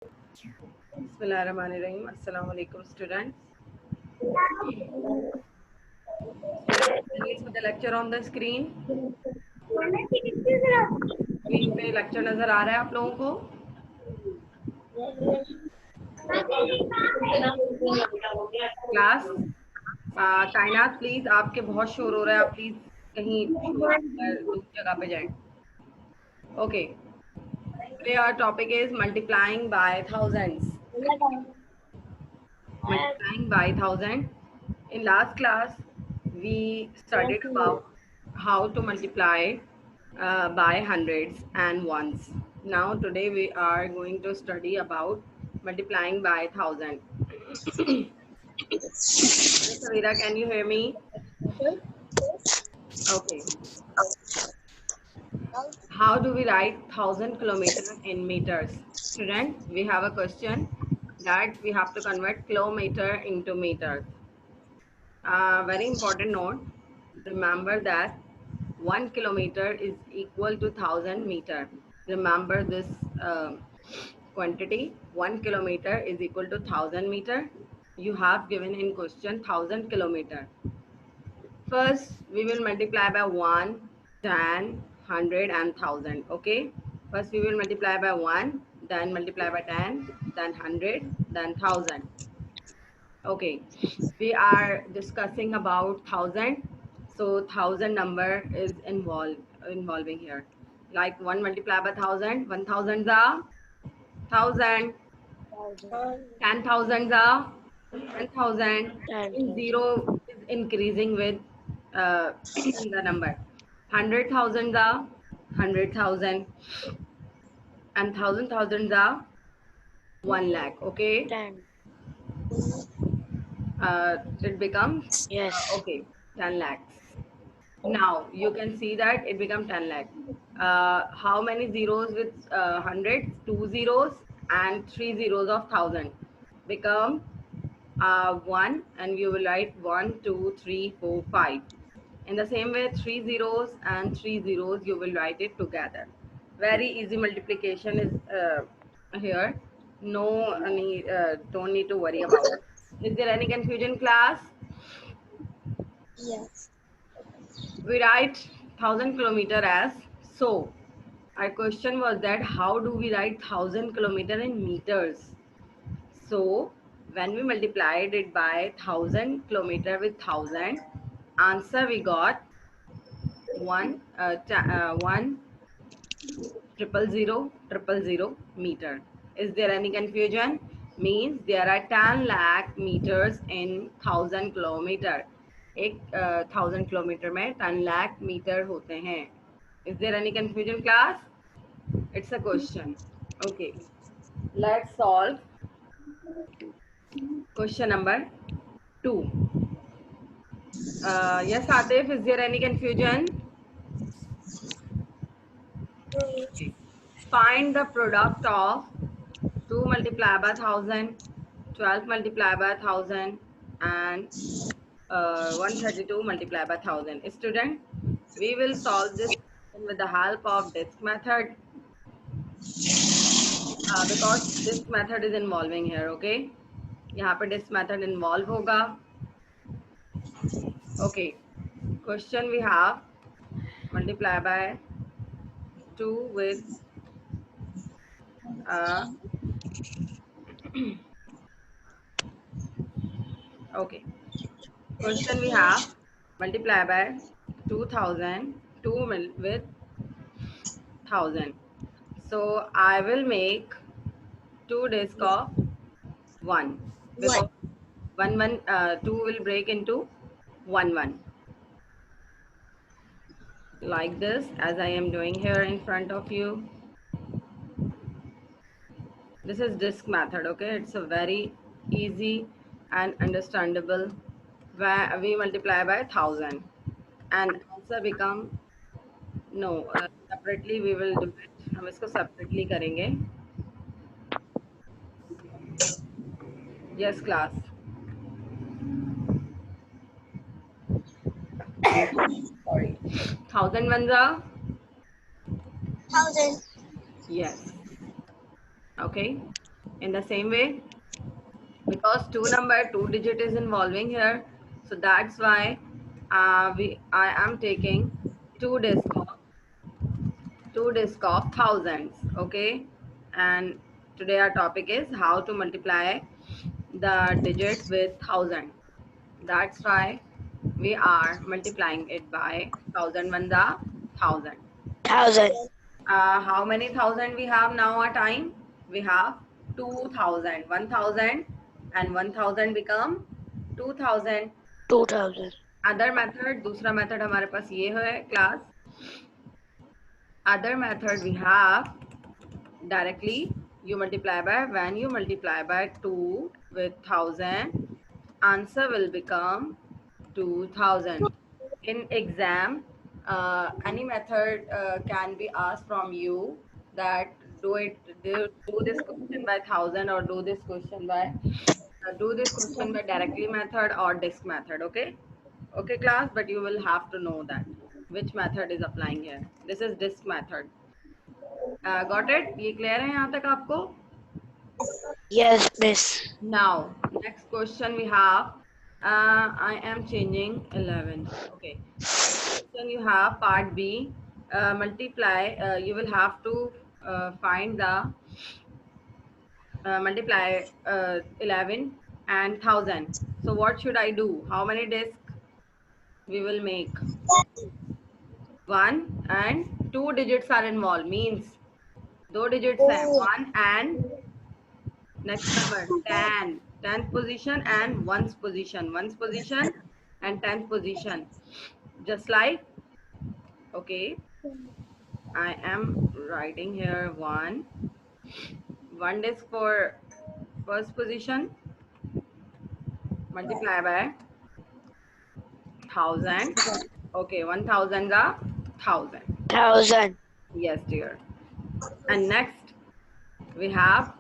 Bismillahirrahmanirrahim. Assalamu alaikum, students. Students, can you see the lecture on the screen? Screen पे lecture नजर आ रहा है आप लोगों को? क्लास कायनात प्लीज, आपके बहुत शोर हो रहा है, आप प्लीज कहीं शोर दूर जगह पे जाएं. Okay, today our topic is multiplying by thousands. Multiplying by thousand. In last class, we studied about how to multiply by hundreds and ones. Now today we are going to study about multiplying by thousand. Savira, can you hear me? Okay. How do we write 1,000 kilometers in meters? Students, we have a question that we have to convert kilometer into meters. Very important note. Remember that 1 kilometer is equal to 1,000 meter. Remember this quantity. 1 kilometer is equal to 1,000 meter. You have given in question 1,000 kilometer. First, we will multiply by 1, 10, 100 and 1,000. Okay. First, we will multiply by 1, then multiply by 10, then 100, then 1,000. Okay, we are discussing about 1,000. So 1,000 number is involving here. Like 1 multiplied by 1,000, 1,000 are 1,000, 10,000 are 10,000. In zero is increasing with the number. 100,000 are 100,000, and 1,000 are 1 lakh. Okay. It becomes okay, 10 lakhs. Now you can see that it becomes 10 lakhs. How many zeros with hundreds? 2 zeros and 3 zeros of 1,000 become 1, and you will write 1, 2, 3, 4, 5. In the same way, 3 zeros and 3 zeros you will write it together. Very easy multiplication is here. No need, don't need to worry about it. Is there any confusion, class? Yes. We write 1,000 kilometer as so. Our question was that how do we write 1,000 kilometer in meters? So when we multiplied it by 1,000 kilometer with 1,000, answer we got 1,000,000 meter. Is there any confusion? Means there are 10 lakh meters in 1,000 kilometer. एक 1,000 kilometre में 10 lakh metre होते हैं. Is there any confusion, class? It's a question. Okay, let's solve question number 2. Yes, Atif, is there any confusion? Okay. Find the product of 2 multiplied by 1,000, 12 multiplied by 1,000, and 132 multiplied by 1,000. Student, we will solve this with the help of disk method because this method is involving here. Okay, यहाँ पे disk method involve होगा. Okay, question we have multiply by 2 with okay, question we have multiply by 2,000, 2 with 1,000. So I will make 2 disk of 1 because 2 will break into 1 like this, as I am doing here in front of you. This is disk method. Okay, it's a very easy and understandable, where we multiply by 1,000 and answer become no, separately we will do it. हम इसको separately करेंगे. Yes, class. Sorry. 1,000 ones are 1,000. yes. Okay. In the same way, because two digit is involving here, so that's why I am taking two disc of thousands. Okay, and today our topic is how to multiply the digit with thousand. That's why we are multiplying it by thousand one the thousand. 1000. How many thousand we have now our time? We have 2000. 1000 and 1000 become 2000. 2000. Other method, दूसरा method हमारे पास ये है class. Other method we have directly you multiply by, when you multiply by 2 with 1000, answer will become 2000. In exam, any method can be asked from you that do this question by 1000 or do this question by directly method or disk method. Okay class, but you will have to know that which method is applying here. This is disk method. Got it? ये clear है यहाँ तक आपको? Yes, miss. Now, next question we have. I am changing 11. Okay. Next question you have part B. Multiply. You will have to find the multiply 11 and 1000. So what should I do? How many discs we will make? 1 and 2 digits are involved. Means 2 digits हैं. 1 and next number 10. 10th position and 1's position. 1's position and 10th position. Just like, okay, I am writing here 1. 1 disk for first position. Multiply by 1000. Okay, 1000 the 1000. 1000. Yes, dear. And next we have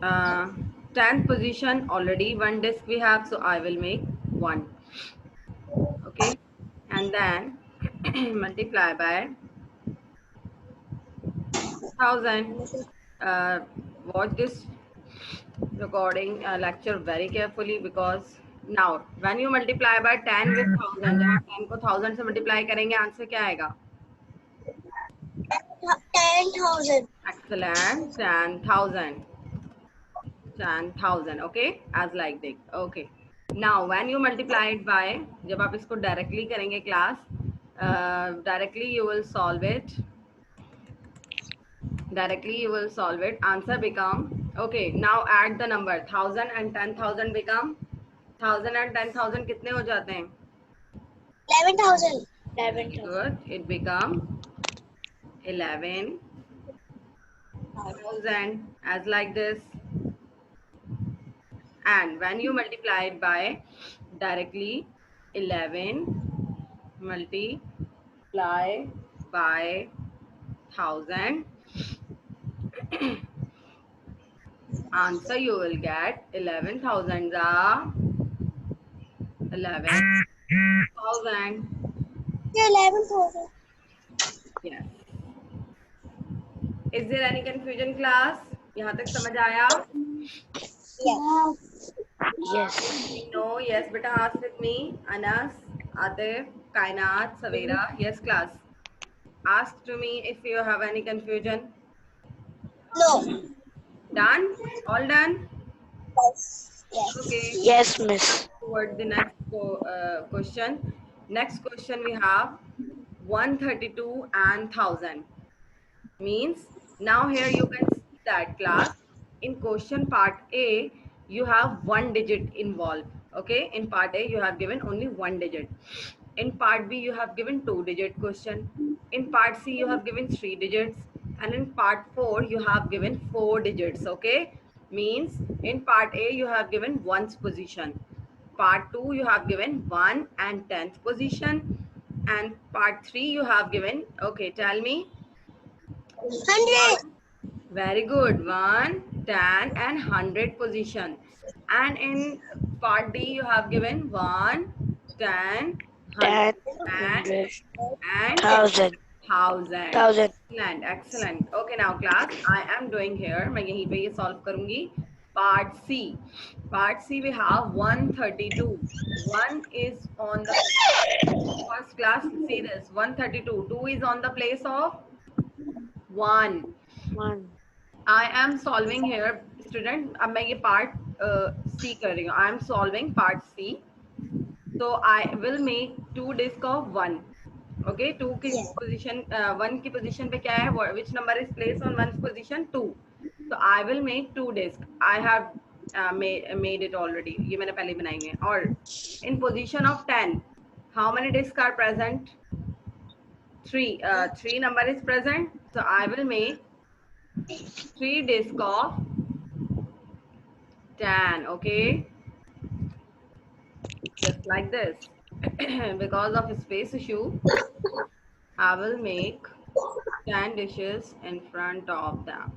10th position, already 1 disk we have, so I will make 1. Okay, and then multiply by 1000. Watch this recording lecture very carefully, because now when you multiply by 10 with 1000, जब आप 10 को 1000 से multiply करेंगे, answer क्या आएगा? 10,000. Excellent. 10,000. 10,000. Okay, as like this. Okay, now when you multiply it by, जब आप इसको directly करेंगे class, directly you will solve it. Answer become, okay, now add the number 1000 and 10,000 become 1000 and 10,000 कितने हो जाते हैं? 11,000. Good, it become 11,000 as like this. And when you multiply it by directly 11 multiply by 1000, answer you will get 11,000 11,000. 11,000. Yes. Is there any confusion class? यहाँ तक समझ आया? Yes. No, yes, beta, ask with me. Anas, Atif, Kainat, Savera. Yes, class. Ask to me if you have any confusion. No. Done? All done? Yes. Okay. Yes, miss. Toward the next question. Next question we have 132 and 1000. Means now here you can see that class in question part A you have 1 digit involved. Okay, in part A you have given only 1 digit. In part B you have given 2 digit question. In part C you have given 3 digits, and in part 4 you have given 4 digits. Okay, means in part A you have given 1's position, part 2 you have given 1 and 10th position, and part 3 you have given, okay, tell me. 100. Very good. 1, 10 and 100 position. And in part D you have given 1, 10, 100 10, 100, and 1000. 1000. 1000. Excellent, excellent. Okay, now class, I am doing here. मैं यहीं पे ये solve करूँगी. Part C. Part C we have 132. 1 is on the first class. See this 132. 2 is on the place of 1. 1. I am solving here, student. अब मैं ये part C कर रही हूँ. I am solving part C. So I will make 2 disk of 1. Okay, 2 की position 1 की position पे क्या है? Which number is placed on 1's position? 2. So I will make 2 disk. I have made it already. ये मैंने पहले बनाई है. और in position of 10, how many disks are present? 3. 3 number is present. So I will make 3 disk of 10. Okay, just like this. Because of space issue, I will make 10 dishes in front of them.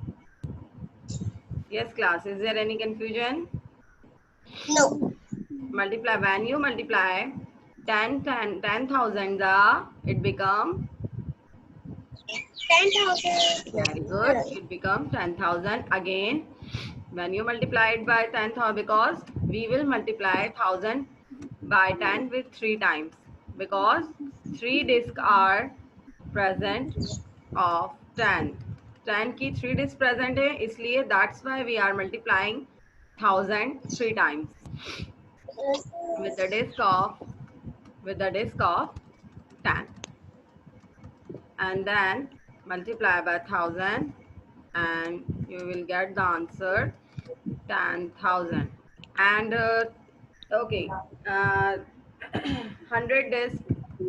Yes, class. Is there any confusion? No. Multiply. When you multiply 10,000, it become 10,000. very good. It become 10,000 again. When you multiply it by 10,000, because we will multiply 1,000 by 10 with 3 times, because 3 disks are present of 10. 10 की 3 disks present है, इसलिए that's why we are multiplying 1,000 3 times with the disk of 10, and then multiply by 1,000 and you will get the answer 10,000. And okay, 100 disk,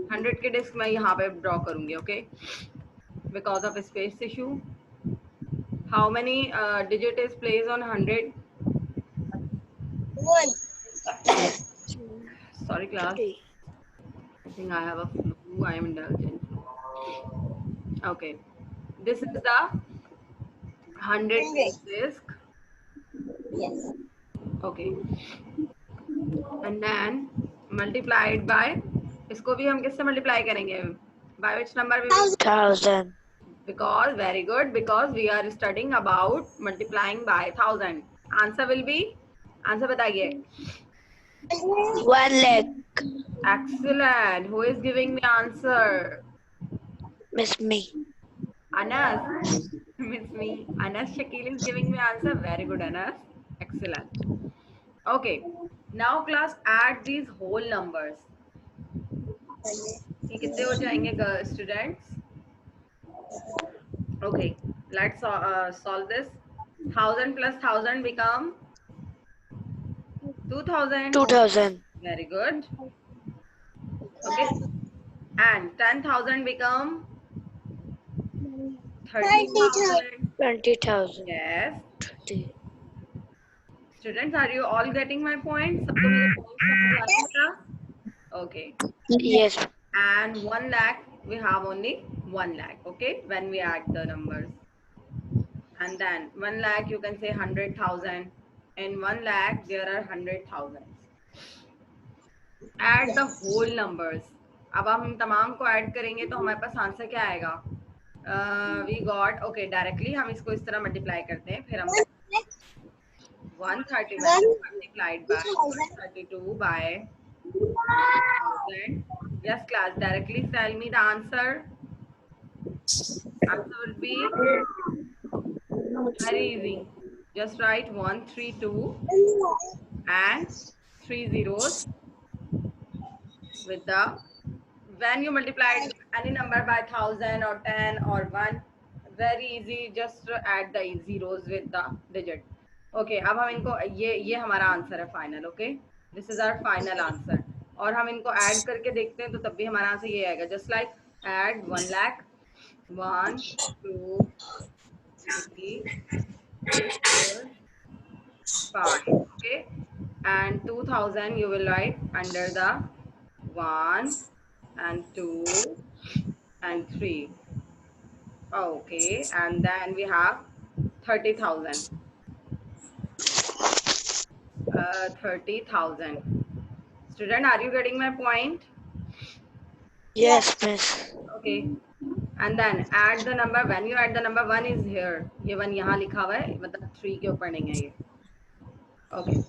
100 के disk मैं यहाँ पे draw करूँगी. Okay, because of a space issue. How many digit is placed on 100? 1. Sorry, class. 3. I think I have a flu. I am indulgent. Okay, this is the 100 disk. Yes. Okay, and then multiply it by. इसको भी हम किससे multiply करेंगे? By which number we will? 1000. Because very good, because we are studying about multiplying by 1,000. Answer will be, answer बताइए. 1 lakh. Excellent. Who is giving me answer? Miss me. Anas. Miss me. Anas Shakil is giving me answer. Very good, Anas. Excellent. Okay. Now class, add these whole numbers. ये कितने हो जाएंगे students? Okay, let's solve this. 1,000 plus 1,000 become 2,000. 2000. Very good. Okay, and 10,000 become 30,000. 20,000. Yes. 20. Students, are you all getting my points? सबको मेरे points समझ आ रहे हैं? Okay. Yes. And 1 lakh, we have only 1 lakh. Okay, when we add the numbers. And then 1 lakh, you can say 100,000. In 1 lakh, there are 100,000. Add the whole numbers. अब हम तमाम को add करेंगे तो हमारे पास आंसर क्या आएगा? We got, okay, directly हम इसको इस तरह मल्टीप्लाई करते हैं. फिर हम 131 multiplied by 132 by 1000. Yes, class, directly tell me the answer. Answer will be very easy. Just write 132 and 3 zeros with the, when you multiply any number by 1,000 or 10 or 1, very easy, just add the zeros with the digit. Okay, अब हम इनको ये हमारा answer है final. Okay, this is our final answer. और हम इनको add करके देखते हैं तो तब भी हमारा आंसर ये आएगा. Just like add 1 lakh, 1, 2, 3, 4, 5. Okay, and 2,000 you will write under the 1 and 2 and 3. Okay, and then we have 30,000. 30,000. Student, are you getting my point? Yes, miss. Okay. and then add the number. When you add the number, 1 is here. ये 1 यहाँ लिखा हुआ है, मतलब 3 के ऊपर नहीं है ये. Okay.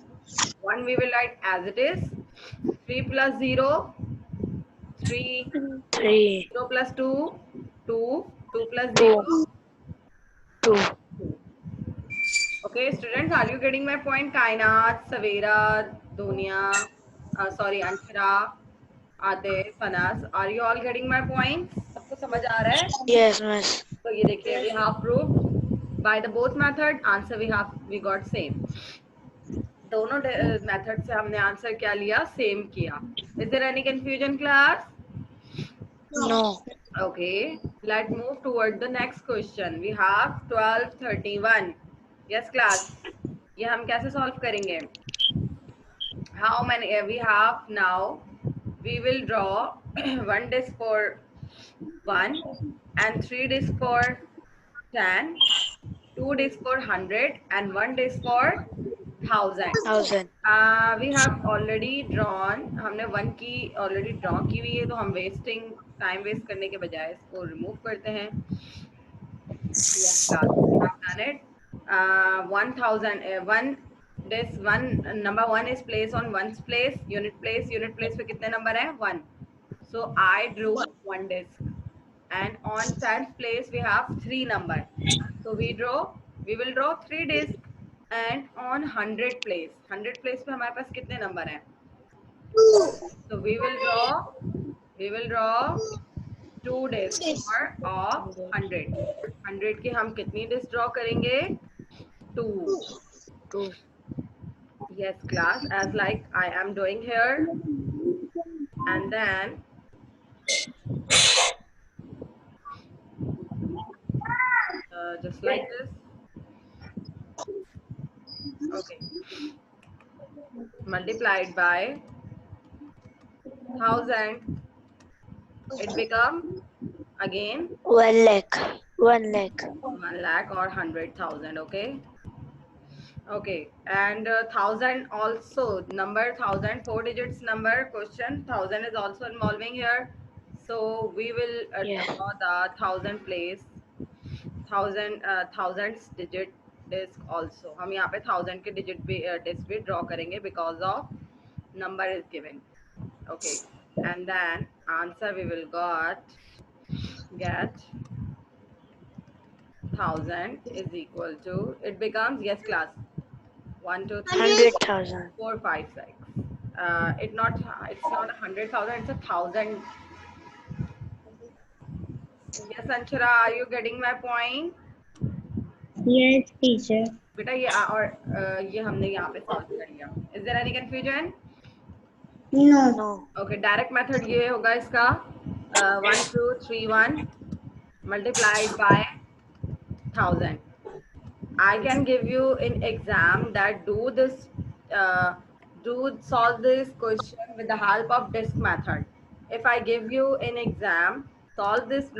1 we will write as it is. 3 plus 0, 3. 3. 0 plus 2, 2. 2 plus 2. 0, 2. 2. Okay, students, are you getting my point? Kainat, Savera, Dunia, sorry, Anshara, Adil, Fanas, are you all getting my points? सबको समझ आ रहा है? Yes, miss. तो ये देखिए, we have proved by the both method answer we got same. दोनों method से हमने आंसर क्या लिया? सेम किया. Is there any confusion, class? No. Okay, let's move toward the next question. We have 1231. Yes, class. ये हम कैसे solve करेंगे? How many we have now? We will draw one disk for 1 and 3 disk for 10, 2 disk for 100 and 1 disk for 1000. 1000. We have already drawn. हमने 1 की already draw की हुई है, तो हम time waste करने के बजाय इसको remove करते हैं. Yes, class. We have done it. 1000. Number 1 is placed on ones place. Unit place पे कितने number है? 1. So I drew 1 disk. And on 10th place we have 3 number. So we will draw 3 disk. And on 100 place पे हमारे पास कितने number हैं? So we will draw 2 disks of 100. 100 के हम कितनी disk draw करेंगे? 2. 2. Yes, class, as like I am doing here. And then just like this. Okay. Multiplied by 1000. It become again 1 lakh. 1 lakh. 1 lakh or 100,000. Okay. Okay, and 1000 also, number 1000, 4 digits number question, 1000 is also involving here. So we will draw the 1000 place, 1000 digit disk also. हम यहाँ पे 1000 के digit disk भी draw करेंगे because of number is given. Okay, and then answer we will get 1000 is equal to, it becomes, yes class, 1, 2, 3, 100,000. 4, 5, 6. It's not 100,000, it's 1,000. Yes, Anshara, are you getting my point? Yes, teacher. बेटा ये और ये हमने यहाँ पे solve कर लिया. Is there any confusion? No. Okay, direct method ये होगा इसका 1, 2, 3, 1 multiplied by 1000. I can give you in exam that solve this question with the help of disk method. If I give you in exam, solve this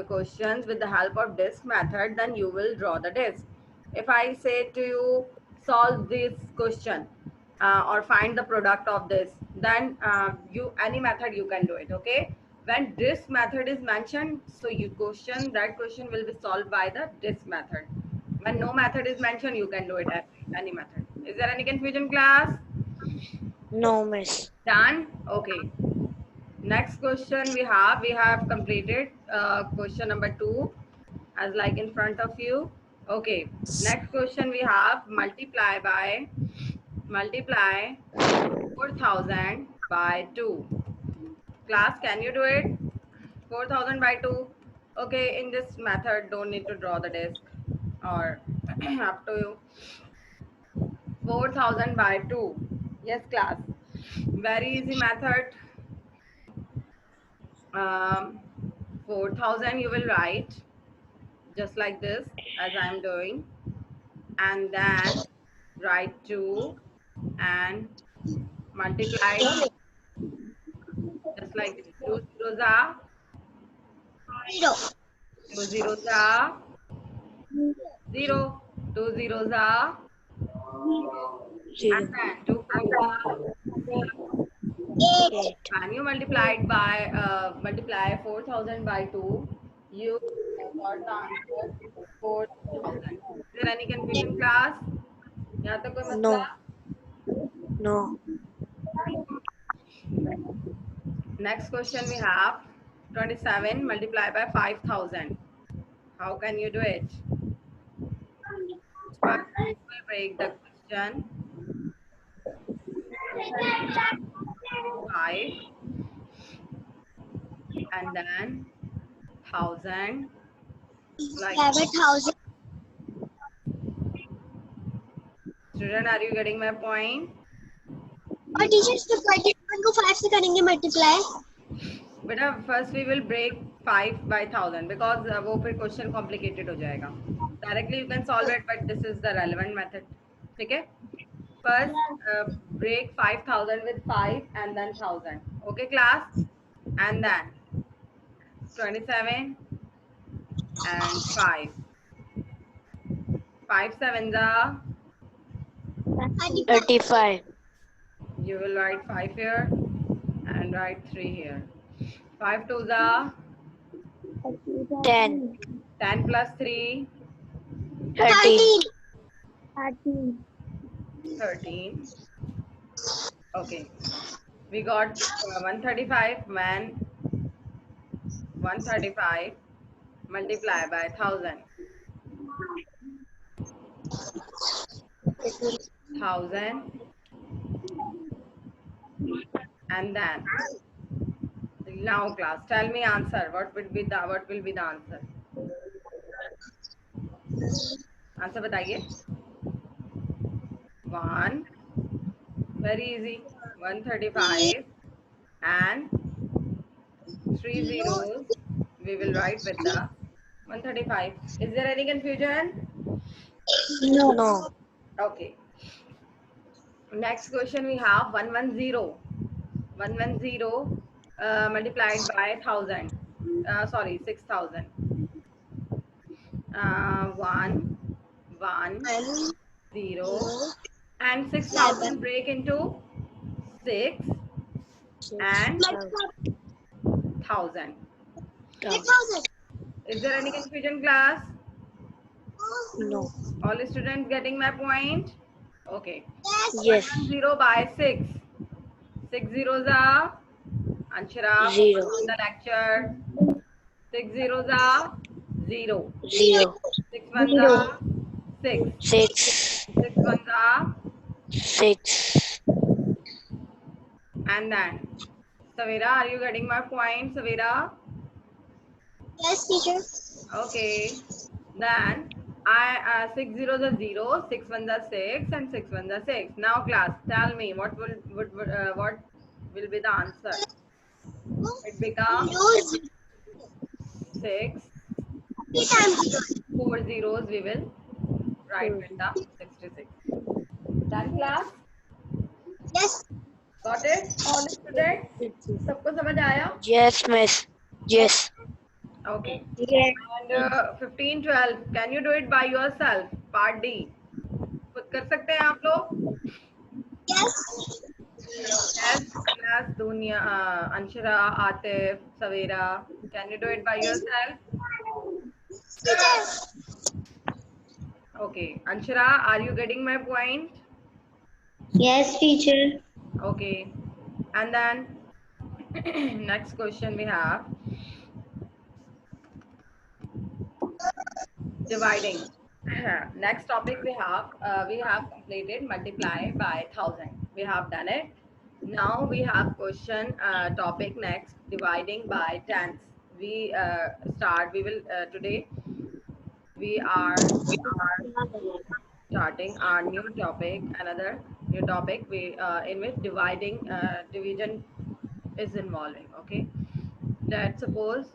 questions with the help of disk method, then you will draw the disk. If I say to you, solve this question or find the product of this, then any method you can do it. Okay. When disk method is mentioned, so that question will be solved by the disk method. When no method is mentioned, you can do it any method. Is there any confusion, class? No, miss. Done? Okay. Next question we have completed question number 2 as like in front of you. Okay. Next question we have multiply 4,000 by 2. Class, can you do it? 4,000 by 2. Okay, in this method, don't need to draw the disk or up to you. 4,000 by 2. Yes, class. Very easy method. 4,000 you will write just like this as I am doing, and then write 2 and multiply just like this. 2 zeros are 2 zeros are 0, 2 zeros are 0, and then 2 4s are 8. When you multiply 4,000 by 2, You got the answer 4,000. Is there any confusion, class? यहाँ तक कोई मसला? No. No. Next question we have 27 multiplied by 5,000. How can you do it? First, we will break the question. 5 and then 1,000. Like 11,000. student, are you getting my point? और teacher इसमें 21 को 5 से करेंगे multiply. बेटा first we will break 5 by 1000 because वो फिर question complicated हो जाएगा. Directly you can solve it but this is the relevant method. ठीक है. First, break 5,000 with 5 and then 1,000. Okay, class? And then 27 and 5. 5 sevens are, 35. you will write 5 here and write 3 here. 5 twos are 10. 10 plus 3, 13. 13. Okay. We got 135 when 135 multiplied by 1,000. 1,000 and then now class tell me answer. What will be the answer? Answer बताइए. 1 very easy 135 and 3 zeros we will write with the 135. Is there any confusion? No. Okay. Next question we have 110. 110 multiplied by 1,000. Sorry, 6,000. 1, 1, 0, and 6,000 break into 6 and 1,000. 8,000. Is there any confusion, class? No. All students getting my point? Okay. Yes. 0 by 6. 6 zeros are Anshara 0. on the lecture. 6 zeros are 0. 0. 6 ones are 6. 6. 6 ones are 6. and then Savira, are you getting my point, Savira? Yes, teacher. Okay. Then I 6 zeros are 0, 6 ones are 6, and 6 ones are 6. Now class, tell me what will be the answer? It becomes 6. 4 zeros we will write with the 66. Done, class? Yes. Got it? All students? सबको समझ आया? Yes, miss. Yes. Okay. Yes. And 15, 12. Can you do it by yourself? Part D. खुद कर सकते हैं आप लोग? Yes. Yes, class. Dunya, Anshara, Atif, Savera. Can you do it by yourself? Teacher. Okay. Anshara, are you getting my point? Yes, teacher. Okay. And then next question we have dividing. Next topic we have completed multiply by 1,000. We have done it. Now we have question topic next dividing by tens. We will today we are starting our new topic, another new topic in which division is involving. Okay, let's suppose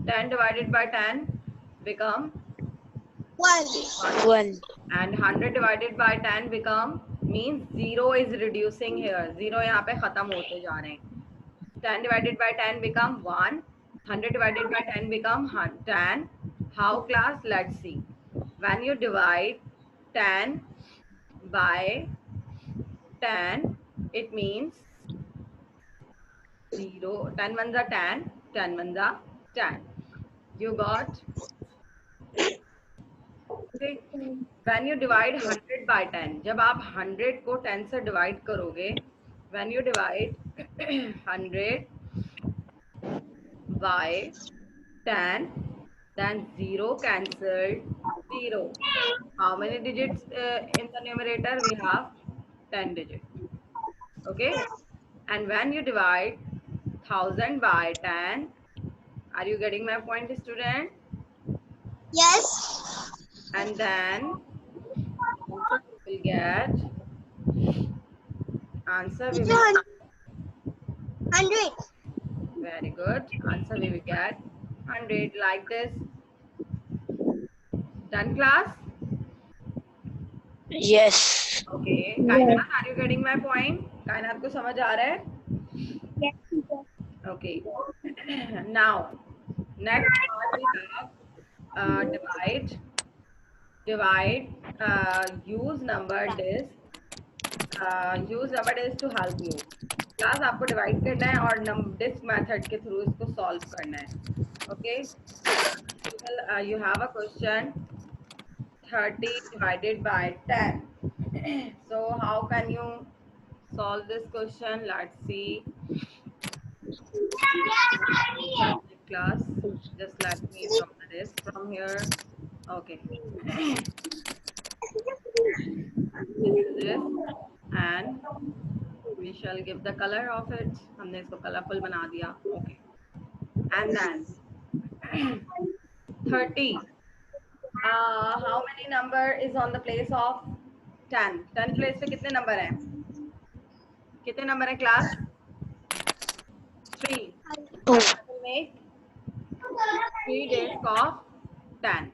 10 divided by 10 become 1. 1. and 100 divided by 10 become means 0 is reducing here. 0 यहाँ पे खत्म होते जा रहे हैं. 10 divided by 10 become 1. 100 divided by 10 become 10. How, class? Let's see. When you divide 10 by 10, it means 0. 10 ones are 10. 10 ones are 10. You got? Okay. When you divide 100 by 10, जब आप 100 को 10 से divide करोगे, when you divide 100 by 10, then 0 cancelled 0. How many digits in the numerator? We have 10 digits. Okay. And when you divide 1000 by 10, are you getting my point, student? Yes. And then answer we Teacher, will 100. very good. Answer we will get 100 like this. Done class? Yes. Okay. Kainat, are you getting my point? Kainat को समझ आ रहा है? Yes, teacher. Okay. Now, next part we have divide, use number disk. use number disk to help you. Class आपको divide करना है और disc method के through इसको सॉल्व करना है. Okay. You have a question 30 divided by 10. So how can you solve this question? Let's see. Class, just let me draw the disk from here. Okay. This is it. And we shall give the color of it. हमने इसको colorful बना दिया. Okay. And then 30. How many number is on the place of 10? 10 place पे कितने number हैं? कितने number हैं class? 3. 2. Make 3 disk of 10.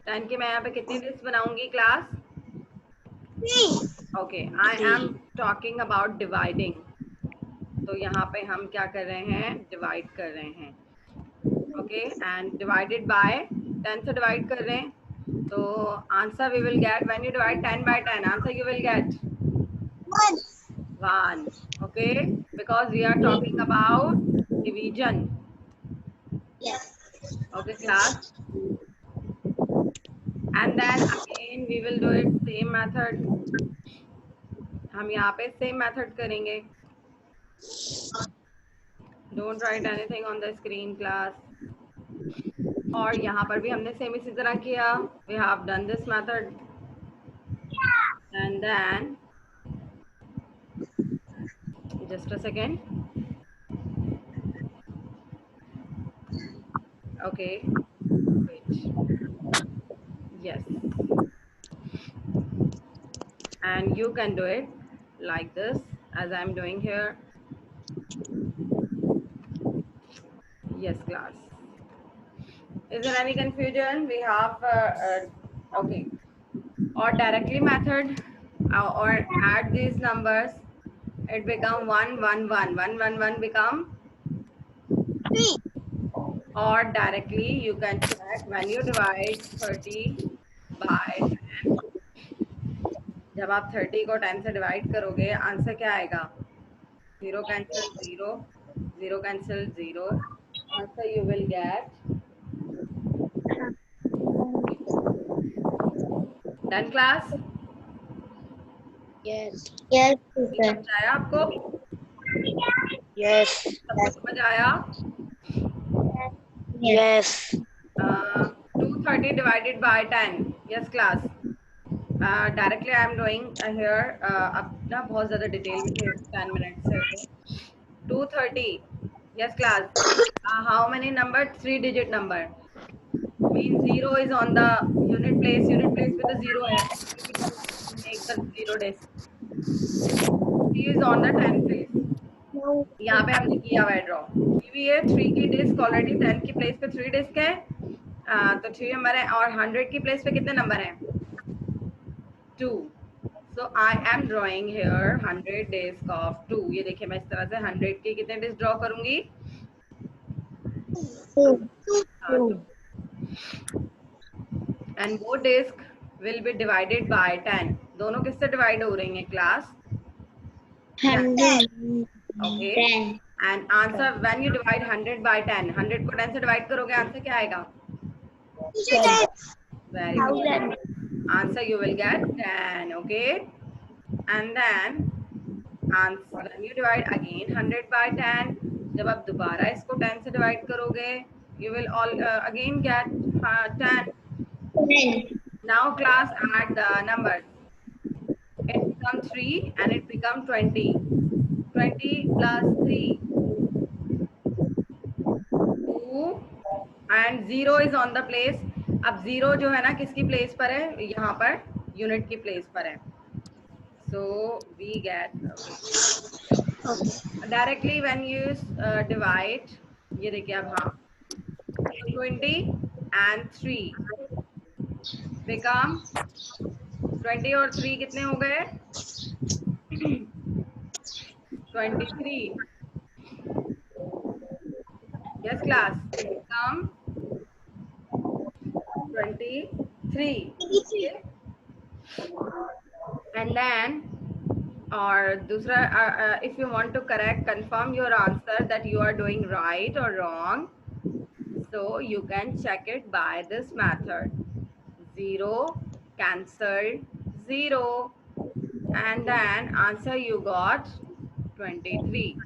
10 के मैं यहाँ पे कितनी disk बनाऊंगी class? 3. Okay. I am talking about dividing. तो यहाँ पे हम क्या कर रहे हैं? Divide कर रहे हैं. Okay. And divided by 10 से divide कर रहे हैं. So answer we will get when you divide 10 by 10. Answer you will get 1. 1. Okay. Because we are talking about division. Yes. Okay, class. And then again we will do it same method. हम यहाँ पे same method करेंगे. Don't write anything on the screen, class. और यहाँ पर भी हमने same इसी तरह किया. We have done this method. And then just a second. Okay. Wait. Yes. And you can do it like this as I'm doing here. Yes, class. Is there any confusion? We have okay. Or directly method or add these numbers. It become 1 1 1 1 1 1 become 3. or directly you can check when you divide 30 by 10. जब आप 30 को 10 से divide करोगे answer क्या आएगा? 0 cancel 0, 0 cancel 0. Answer you will get. Done class? Yes. Yes, समझ आया आपको? Yes. सबको समझ आया? Yes. 230 divided by 10. Yes, class. Directly I am doing here. अब ना बहुत ज़्यादा डिटेल में थे 10 minutes से. 230. Yes, class. How many number? 3 digit number. Means 0 is on the unit place. Unit place with the 0 है. Make the 0 disk. 3 is on the 10 place. यहाँ पे हमने किया हुआ है ड्रॉ. की है 3 की डिस्क ऑलरेडी 10 की प्लेस पे 3 डिस्क है. तो 3 नंबर है और 100 की प्लेस पे कितने नंबर हैं? 2. So I am drawing here 100 disk of 2. ये देखिए मैं इस तरह से 100 की कितने डिस्क ड्रॉ करूंगी? 2. And वो disc will be divided by 10. दोनों किससे डिवाइड हो रही हैं class? 100. Okay. And answer, when you divide 100 by 10, 100 को 10 से divide करोगे, answer क्या आएगा? Teacher, 10. Very good. Answer you will get 10. Okay. And then answer, when you divide again 100 by 10, जब आप दोबारा इसको 10 से divide करोगे, you will all again get 10. 10. Now class, add the numbers. It becomes 3 and it becomes 20. 20 plus 3, 2, and 0 is on the place. अब 0 जो है ना किसकी प्लेस पर है? यहाँ पर यूनिट की प्लेस पर है. So we get directly when you divide, ये देखिए अब, हाँ, 20 and 3 become 20 और 3 कितने हो गए? 23. Yes class, become 23. Okay? And then, or दूसरा, if you want to confirm your answer that you are doing right or wrong, so you can check it by this method. 0 cancelled 0, and then answer you got 23.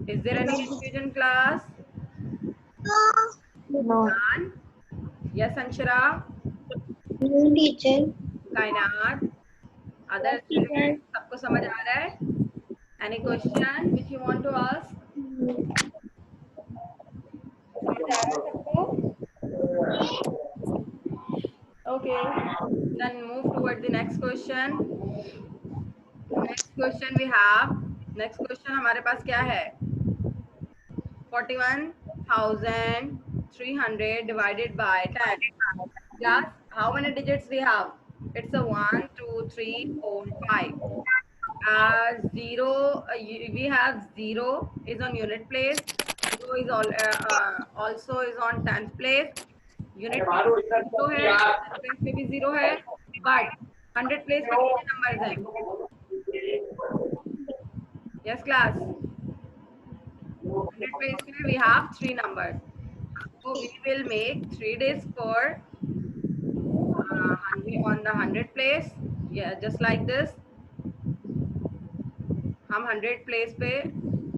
Is there any confusion, class? No. None? Yes, Anshara? No, teacher. Kainat? Other students? सबको समझ आ रहा है? Any question which you want to ask? समझ आ रहा है सबको? Okay. Then move toward the next question. Next question we have. Next question हमारे पास क्या है? 41,300 divided by 10. Class, how many digits we have? It's a 1, 2, 3, 4, 5. 0, we have 0 is on unit place. 0 is also is on 10th place. Unit place 0 है, 10th place पे भी 0 है, but 100 place पे कितने numbers हैं? Yes class. 100 place पे we have 3 numbers. So we will make 3 discs for on the 100 place. Yeah, just like this. हम 100 place पे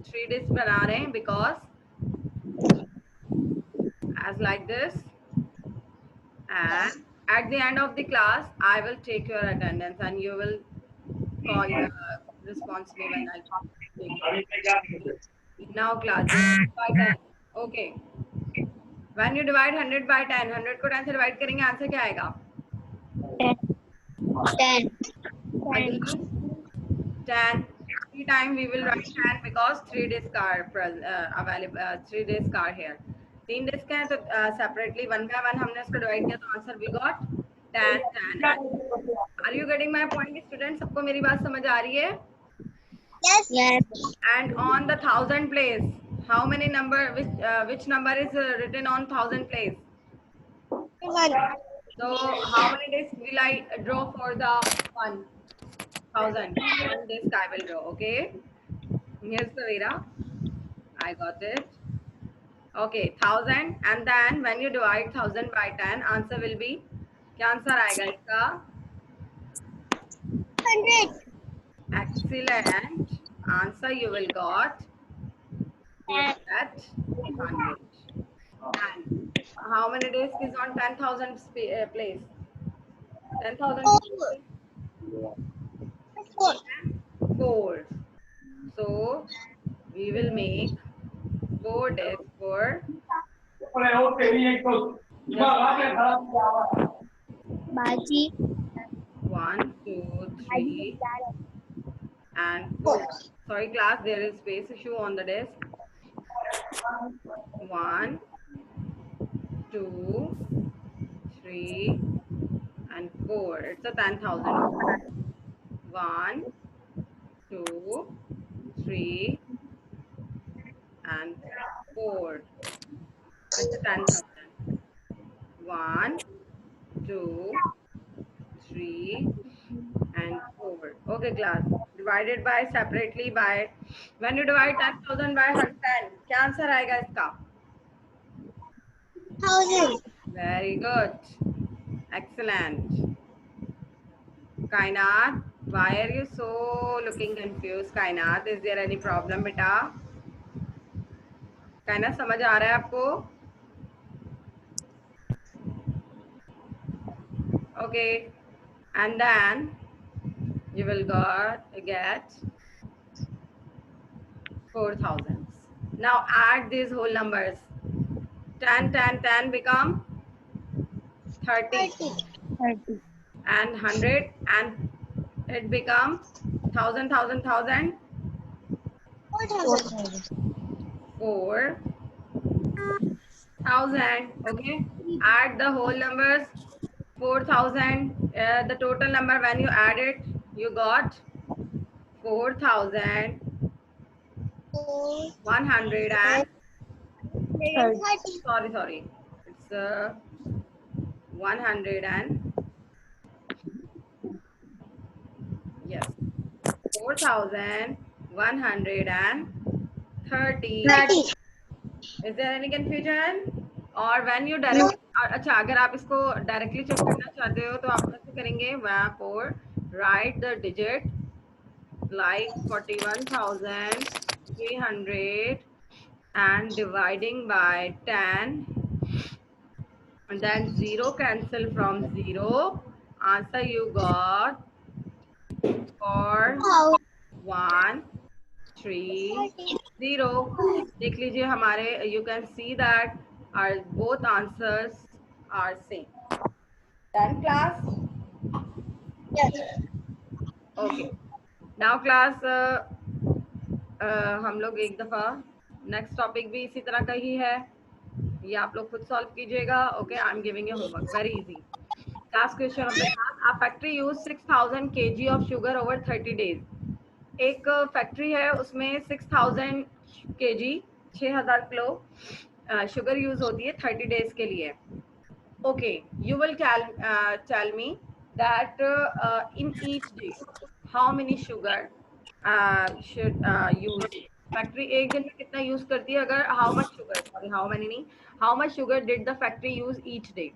3 discs बना रहे हैं because as like this, and at the end of the class I will take your attendance and you will call responsibly when I take. Now class, by 10. Okay. When you divide 100 by 10, 100 को 10 से divide करेंगे, answer क्या आएगा? 10. 10. 10. 3 times we will write 10 because 3 discs are available. 3 discs are here. 3 discs हैं तो separately 1 by 1 हमने उसको divide किया तो answer we got 10, 10. Are you getting my point, students? सबको मेरी बात समझ आ रही है? Yes. Yes. And on the 1000 place, how many number? Which number is written on 1000 place? 1. So how many discs will I draw for the 1000? 1 disc I will draw. Okay. Here's the Vera. I got it. Okay, 1000, and then when you divide 1000 by 10, answer will be, क्या answer आएगा इसका? 100. Excellent. Answer you will got at 100. And how many discs is on 10,000 place? 10,000 4. 4. So we will make 4 discs for Baji. 1, 2, 3, and 4. Sorry class, there is space issue on the desk. 1, 2, 3, and 4. It's a 10,000. 1, 2, 3, and 4. It's a 10,000. 1, 2, 3, and 4. Okay class. divided by separately by, when you divide 10,000 by 110, क्या answer आएगा इसका? 1000. Very good. Excellent. Kainat, why are you so looking confused? Kainat, is there any problem बेटा? कायनात समझ आ रहा है आपको? Okay, and then you will get 4,000. Now add these whole numbers. 10, 10, 10 become 30, 30. and 100, and it become 1,000, 1,000, 1,000, 4000. 4,000. Okay, add the whole numbers. 4,000, the total number when you add it, you got 4,100 and 30. sorry, it's 100 and yes, 4,130. 30. Is there any confusion? और when you direct, अच्छा अगर आप इसको directly check करना चाहते हो तो आप कैसे करेंगे? Therefore write the digit like 41,300 and dividing by 10, and then 0 cancel from 0. Answer you got 4,130. देख लीजिए हमारे, you can see that our both answers are same. Done class? Yes. Okay. Now class हम लोग एक दफा नेक्स्ट टॉपिक भी इसी तरह का ही है, ये आप लोग खुद सॉल्व कीजिएगा. Okay, I am giving you homework, very easy. Last question of the class. A factory use 6,000 kg of sugar over 30 days. एक फैक्ट्री है, उसमें 6,000 kg 6,000 किलो शुगर यूज होती है 30 डेज के लिए. Okay, you will tell me that in each day how many sugar should use. Factory एक दिन में कितना यूज करती है? अगर how much sugar did the factory use each day.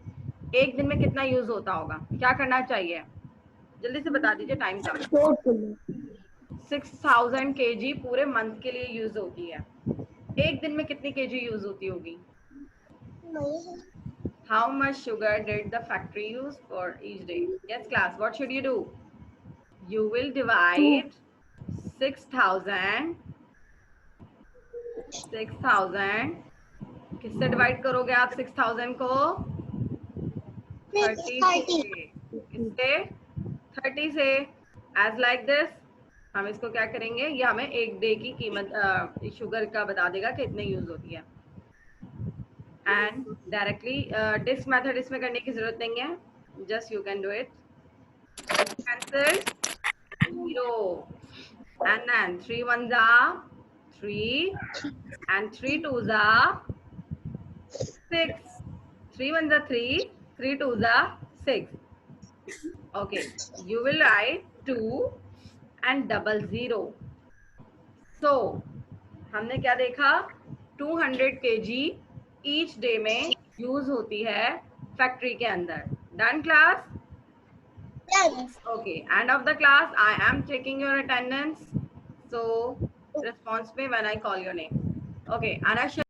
एक दिन में कितना यूज होता होगा? क्या करना चाहिए? जल्दी से बता दीजिए, टाइम कम. 6,000 kg पूरे मंथ के लिए यूज होती है. एक दिन में कितनी kg यूज होती होगी? How much sugar did the factory use for each day? Yes class, what should you do? You will divide 6,000 किससे डिवाइड करोगे आप 6,000 को? 30 से. किससे? 30 से. As like this. हम इसको क्या करेंगे, ये हमें एक डे की कीमत शुगर का बता देगा कि इतने यूज होती है. एंड डायरेक्टली डिस्क मेथड इसमें करने की जरूरत नहीं है, just you can do it. Cancel 0, and then 3 ones are 3 and 3 twos are 6. 3 ones are 3, 3 twos are 6. Okay, you will write 2 and 00. So हमने क्या देखा? 200 kg ईच डे में यूज होती है फैक्ट्री के अंदर. Done class? Yes. Okay, end of the class. I am checking your attendance. So response me when I call your name. Okay, Anna.